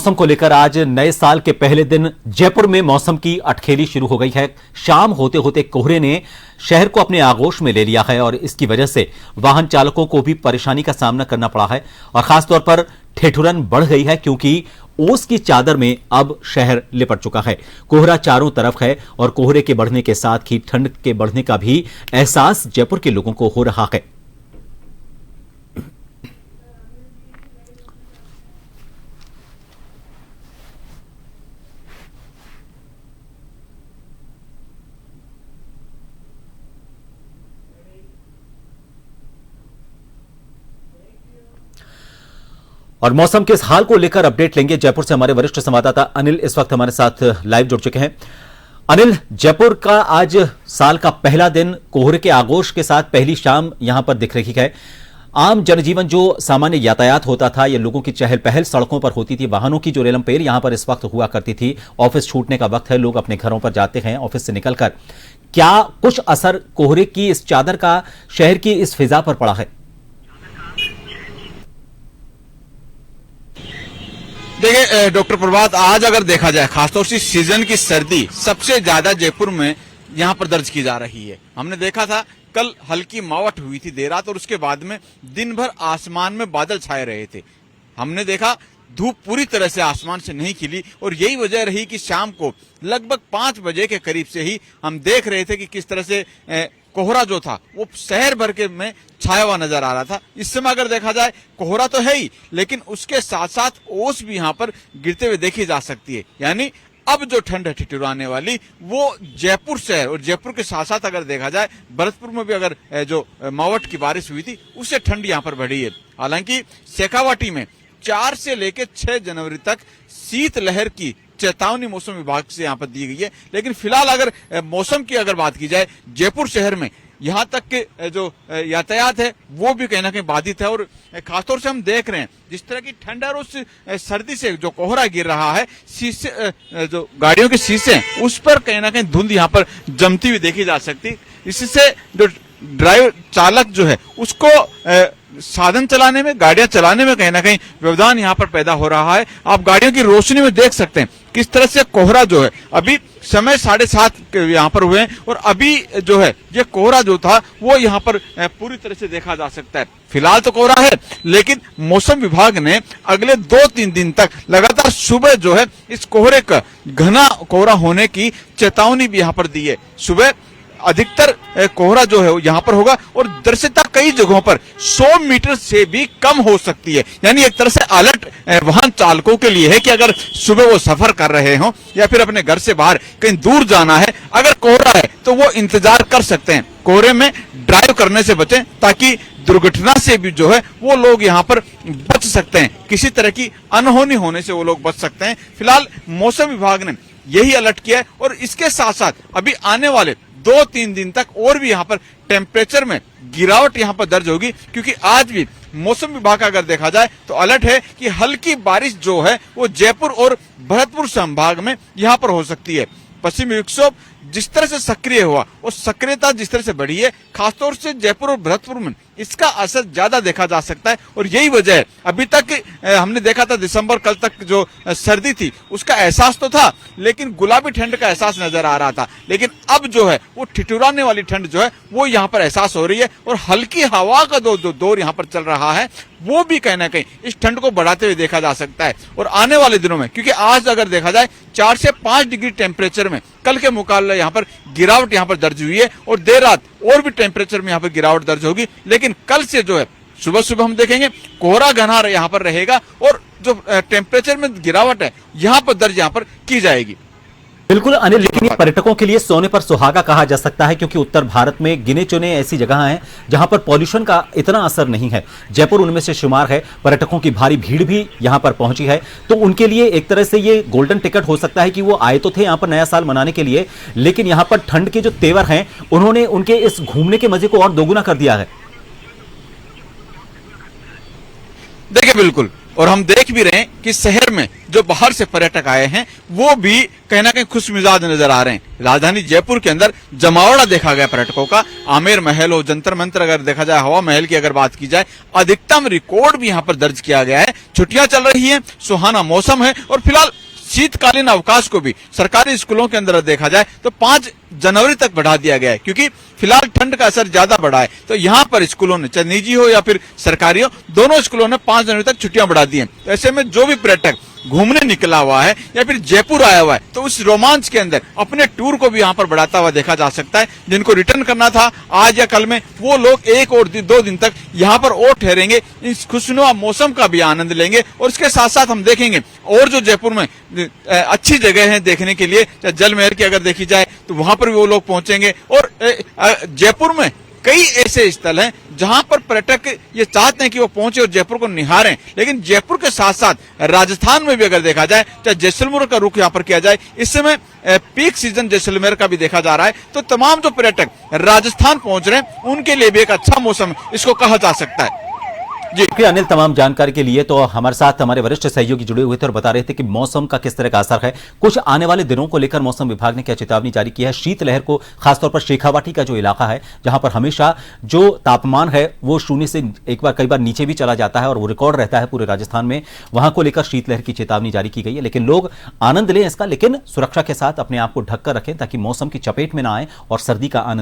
मौसम को लेकर आज नए साल के पहले दिन जयपुर में मौसम की अटखेली शुरू हो गई है। शाम होते होते कोहरे ने शहर को अपने आगोश में ले लिया है और इसकी वजह से वाहन चालकों को भी परेशानी का सामना करना पड़ा है और खासतौर पर ठिठुरन बढ़ गई है क्योंकि ओस की चादर में अब शहर लिपट चुका है। कोहरा चारों तरफ है और कोहरे के बढ़ने के साथ ही ठंड के बढ़ने का भी एहसास जयपुर के लोगों को हो रहा है। और मौसम के इस हाल को लेकर अपडेट लेंगे जयपुर से हमारे वरिष्ठ संवाददाता अनिल इस वक्त हमारे साथ लाइव जुड़ चुके हैं। अनिल, जयपुर का आज साल का पहला दिन कोहरे के आगोश के साथ पहली शाम यहां पर दिख रही है। आम जनजीवन जो सामान्य यातायात होता था या लोगों की चहल पहल सड़कों पर होती थी, वाहनों की जो रेलमपेल यहां पर इस वक्त हुआ करती थी, ऑफिस छूटने का वक्त है, लोग अपने घरों पर जाते हैं ऑफिस से निकलकर, क्या कुछ असर कोहरे की इस चादर का शहर की इस फिजा पर पड़ा है? देखिए डॉक्टर प्रभात, आज अगर देखा जाए खासतौर से सीजन की सर्दी सबसे ज्यादा जयपुर में यहाँ पर दर्ज की जा रही है। हमने देखा था कल हल्की मावट हुई थी देर रात और उसके बाद में दिन भर आसमान में बादल छाए रहे थे। हमने देखा धूप पूरी तरह से आसमान से नहीं खिली और यही वजह रही कि शाम को लगभग 5 बजे के करीब से ही हम देख रहे थे कि किस तरह से कोहरा जो था वो शहर भर के में छाया हुआ नजर आ रहा था। इस समय अगर देखा जाए कोहरा तो है ही, लेकिन उसके साथ साथ ओस भी यहाँ पर गिरते हुए देखी जा सकती है। यानी अब जो ठंड है ठिठुराने वाली वो जयपुर शहर और जयपुर के साथ साथ अगर देखा जाए भरतपुर में भी अगर जो मावट की बारिश हुई थी उससे ठंड यहाँ पर बढ़ी है। हालांकि शेखावाटी में 4 से लेकर 6 जनवरी तक शीतलहर की चेतावनी मौसम विभाग से यहाँ पर दी गई है। लेकिन फिलहाल अगर मौसम की अगर बात की जाए जयपुर शहर में यहाँ तक के जो यातायात है वो भी कहीं ना कहीं बाधित है और खासतौर से हम देख रहे हैं जिस तरह की ठंड और उस सर्दी से जो कोहरा गिर रहा है, शीशे जो गाड़ियों के शीशे हैं उस पर कहीं ना कहीं धुंध यहाँ पर जमती हुई देखी जा सकती। इससे जो ड्राइवर चालक जो है उसको साधन चलाने में, गाड़ियां चलाने में कहीं ना कहीं व्यवधान यहाँ पर पैदा हो रहा है। आप गाड़ियों की रोशनी में देख सकते हैं किस तरह से कोहरा जो है, अभी समय 7:30 यहाँ पर हुए हैं और अभी जो है ये कोहरा जो था वो यहाँ पर पूरी तरह से देखा जा सकता है। फिलहाल तो कोहरा है, लेकिन मौसम विभाग ने अगले 2-3 दिन तक लगातार सुबह जो है इस कोहरे का घना कोहरा होने की चेतावनी भी यहाँ पर दी है। सुबह अधिकतर कोहरा जो है यहाँ पर होगा और दृश्यता कई जगहों पर 100 मीटर से भी कम हो सकती है। यानी एक तरह से अलर्ट वाहन चालकों के लिए है कि अगर सुबह वो सफर कर रहे हो या फिर अपने घर से बाहर कहीं दूर जाना है, अगर कोहरा है तो वो इंतजार कर सकते हैं, कोहरे में ड्राइव करने से बचें ताकि दुर्घटना से भी जो है वो लोग यहाँ पर बच सकते हैं, किसी तरह की अनहोनी होने से वो लोग बच सकते हैं। फिलहाल मौसम विभाग ने यही अलर्ट किया है और इसके साथ साथ अभी आने वाले 2-3 दिन तक और भी यहाँ पर टेम्परेचर में गिरावट यहाँ पर दर्ज होगी, क्योंकि आज भी मौसम विभाग का अगर देखा जाए तो अलर्ट है कि हल्की बारिश जो है वो जयपुर और भरतपुर संभाग में यहाँ पर हो सकती है। पश्चिमी विक्षोभ जिस तरह से सक्रिय हुआ और सक्रियता जिस तरह से बढ़ी है, खासतौर से जयपुर और भरतपुर में इसका असर ज्यादा देखा जा सकता है और यही वजह है। अभी तक हमने देखा था दिसंबर कल तक जो सर्दी थी उसका एहसास तो था, लेकिन गुलाबी ठंड का एहसास नजर आ रहा था, लेकिन अब जो है वो ठिठुराने वाली ठंड जो है वो यहाँ पर एहसास हो रही है और हल्की हवा का दौर यहाँ पर चल रहा है, वो भी कहीं ना कहीं इस ठंड को बढ़ाते हुए देखा जा सकता है। और आने वाले दिनों में, क्योंकि आज अगर देखा जाए 4 से 5 डिग्री टेम्परेचर में कल के मुकाबले यहाँ पर गिरावट यहाँ पर दर्ज हुई है और देर रात और भी टेम्परेचर में यहाँ पर गिरावट दर्ज होगी। लेकिन कल से जो है सुबह सुबह हम देखेंगे कोहरा घना यहाँ पर रहेगा और जो टेम्परेचर में गिरावट है यहाँ पर दर्ज यहाँ पर की जाएगी। बिल्कुल अनिल, लेकिन ये पर्यटकों के लिए सोने पर सुहागा कहा जा सकता है क्योंकि उत्तर भारत में गिने चुने ऐसी जगह हैं जहां पर पॉल्यूशन का इतना असर नहीं है। जयपुर उनमें से शुमार है। पर्यटकों की भारी भीड़ भी यहां पर पहुंची है, तो उनके लिए एक तरह से ये गोल्डन टिकट हो सकता है कि वो आए तो थे यहां पर नया साल मनाने के लिए, लेकिन यहां पर ठंड के जो तेवर हैं उन्होंने उनके इस घूमने के मजे को और दोगुना कर दिया है। देखिए बिल्कुल, और हम देख भी रहे हैं कि शहर में जो बाहर से पर्यटक आए हैं वो भी कहीं ना कहीं खुश मिजाज नजर आ रहे हैं। राजधानी जयपुर के अंदर जमावड़ा देखा गया पर्यटकों का। आमेर महल हो, जंतर मंतर अगर देखा जाए, हवा महल की अगर बात की जाए, अधिकतम रिकॉर्ड भी यहाँ पर दर्ज किया गया है। छुट्टियां चल रही हैं, सुहाना मौसम है और फिलहाल शीतकालीन अवकाश को भी सरकारी स्कूलों के अंदर देखा जाए तो 5 जनवरी तक बढ़ा दिया गया है, क्योंकि फिलहाल ठंड का असर ज्यादा बढ़ा है। तो यहाँ पर स्कूलों ने, चाहे निजी हो या फिर सरकारी हो, दोनों स्कूलों ने 5 जनवरी तक छुट्टियां बढ़ा दी हैं। तो ऐसे में जो भी पर्यटक घूमने निकला हुआ है या फिर जयपुर आया हुआ है तो उस रोमांच के अंदर अपने टूर को भी यहाँ पर बढ़ाता हुआ देखा जा सकता है। जिनको रिटर्न करना था आज या कल में, वो लोग 1 और 2 दिन तक यहाँ पर और ठहरेंगे, इस खुशनुमा मौसम का भी आनंद लेंगे। और इसके साथ साथ हम देखेंगे और जो जयपुर में अच्छी जगह है देखने के लिए, चाहे जल महल की अगर देखी जाए तो वहां पर भी वो लोग पहुंचेंगे। और जयपुर में कई ऐसे स्थल हैं जहां पर पर्यटक ये चाहते हैं कि वो पहुंचे और जयपुर को निहारें। लेकिन जयपुर के साथ साथ राजस्थान में भी अगर देखा जाए, चाहे जैसलमेर का रुख यहां पर किया जाए, इस समय पीक सीजन जैसलमेर का भी देखा जा रहा है। तो तमाम जो पर्यटक राजस्थान पहुंच रहे हैं उनके लिए भी एक अच्छा मौसम इसको कहा जा सकता है। जी अनिल, तमाम जानकारी के लिए। तो हमारे साथ हमारे वरिष्ठ सहयोगी जुड़े हुए थे और बता रहे थे कि मौसम का किस तरह का असर है। कुछ आने वाले दिनों को लेकर मौसम विभाग ने क्या चेतावनी जारी की है। शीतलहर को खासतौर पर शेखावाटी का जो इलाका है, जहां पर हमेशा जो तापमान है वो 0 से कई बार नीचे भी चला जाता है और वो रिकॉर्ड रहता है पूरे राजस्थान में, वहां को लेकर शीतलहर की चेतावनी जारी की गई है। लेकिन लोग आनंद लें इसका, लेकिन सुरक्षा के साथ अपने आप को ढककर रखें ताकि मौसम की चपेट में ना आए और सर्दी का आनंद